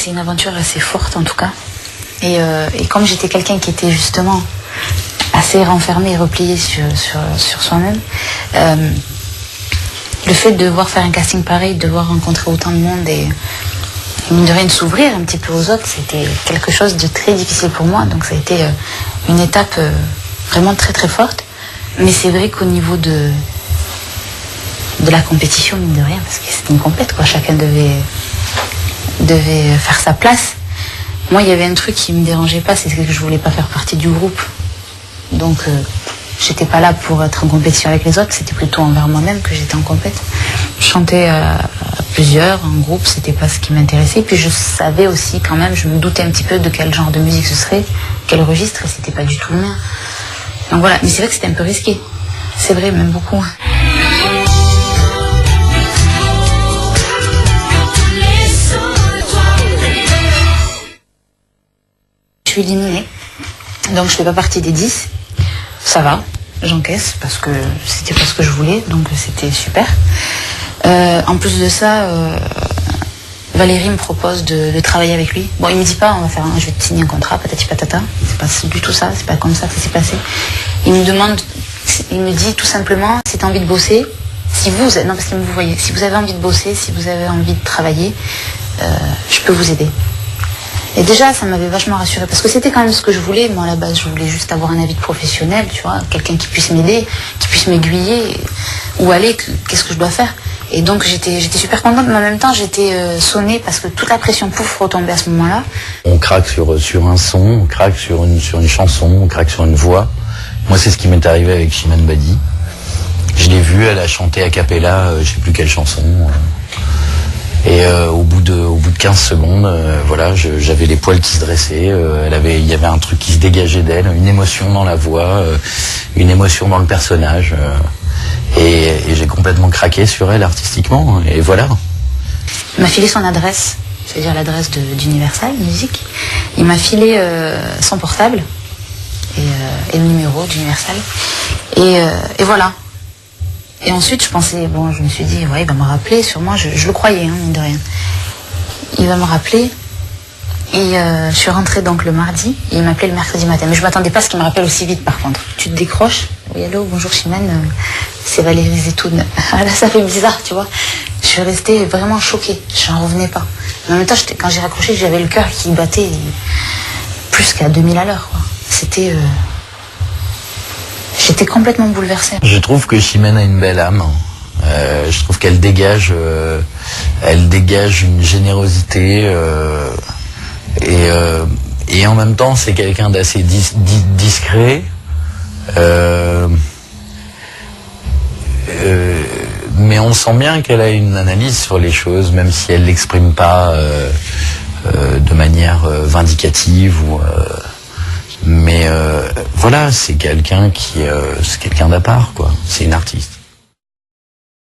c'est une aventure assez forte en tout cas. Et comme j'étais quelqu'un qui était justement assez renfermé et replié sur soi-même, le fait de devoir faire un casting pareil, de devoir rencontrer autant de monde et mine de rien de s'ouvrir un petit peu aux autres, c'était quelque chose de très difficile pour moi. Donc ça a été une étape vraiment très très forte. Mais c'est vrai qu'au niveau de la compétition, mine de rien, parce que c'était une compète, quoi, chacun devait faire sa place. Moi, il y avait un truc qui me dérangeait pas, c'est que je voulais pas faire partie du groupe. Donc j'étais pas là pour être en compétition avec les autres, c'était plutôt envers moi-même que j'étais en compète. Je chantais à plusieurs, en groupe, c'était pas ce qui m'intéressait. Puis je savais aussi quand même, je me doutais un petit peu de quel genre de musique ce serait, quel registre, et c'était pas du tout le mien. Donc voilà, mais c'est vrai que c'était un peu risqué. C'est vrai, même beaucoup. Je suis éliminée, donc je fais pas partie des 10. Ça va, j'encaisse parce que c'était pas ce que je voulais, donc c'était super. En plus de ça, Valérie me propose de travailler avec lui. Bon, il me dit pas, je vais te signer un contrat, patati patata. C'est pas du tout ça, c'est pas comme ça que ça s'est passé. Il me dit tout simplement, si t'as envie de bosser, si vous avez envie de bosser, si vous avez envie de travailler, je peux vous aider. Et déjà, ça m'avait vachement rassurée, parce que c'était quand même ce que je voulais. Moi, à la base, je voulais juste avoir un avis de professionnel, tu vois, quelqu'un qui puisse m'aider, qui puisse m'aiguiller, où aller, qu'est-ce que je dois faire. Et donc, j'étais super contente, mais en même temps, j'étais sonnée, parce que toute la pression, pouf, retombait à ce moment-là. On craque sur un son, on craque sur une chanson, on craque sur une voix. Moi, c'est ce qui m'est arrivé avec Chimène Badi. Je l'ai vue, elle a chanté a cappella, je sais plus quelle chanson. Et au bout de 15 secondes, voilà, j'avais les poils qui se dressaient. Il y avait un truc qui se dégageait d'elle, une émotion dans la voix, une émotion dans le personnage. Et j'ai complètement craqué sur elle artistiquement. Et voilà. Il m'a filé son adresse, c'est-à-dire l'adresse d'Universal Music. Il m'a filé son portable et le numéro d'Universal. Et voilà. Et ensuite, je me suis dit, ouais, il va me rappeler, sûrement, je le croyais, mine de rien. Il va me rappeler, et je suis rentrée donc le mardi, et il m'appelait le mercredi matin. Mais je ne m'attendais pas à ce qu'il me rappelle aussi vite, par contre. Tu te décroches, oui, allô, bonjour Chimène, c'est Valérie Zetoun. Là, ça fait bizarre, tu vois. Je suis restée vraiment choquée, j'en revenais pas. Mais en même temps, quand j'ai raccroché, j'avais le cœur qui battait plus qu'à 2000 à l'heure, quoi. J'étais complètement bouleversée. Je trouve que Chimène a une belle âme. Je trouve qu'elle dégage une générosité et en même temps c'est quelqu'un d'assez discret. Mais on sent bien qu'elle a une analyse sur les choses, même si elle l'exprime pas de manière vindicative mais voilà, c'est quelqu'un d'à part, quoi. C'est une artiste.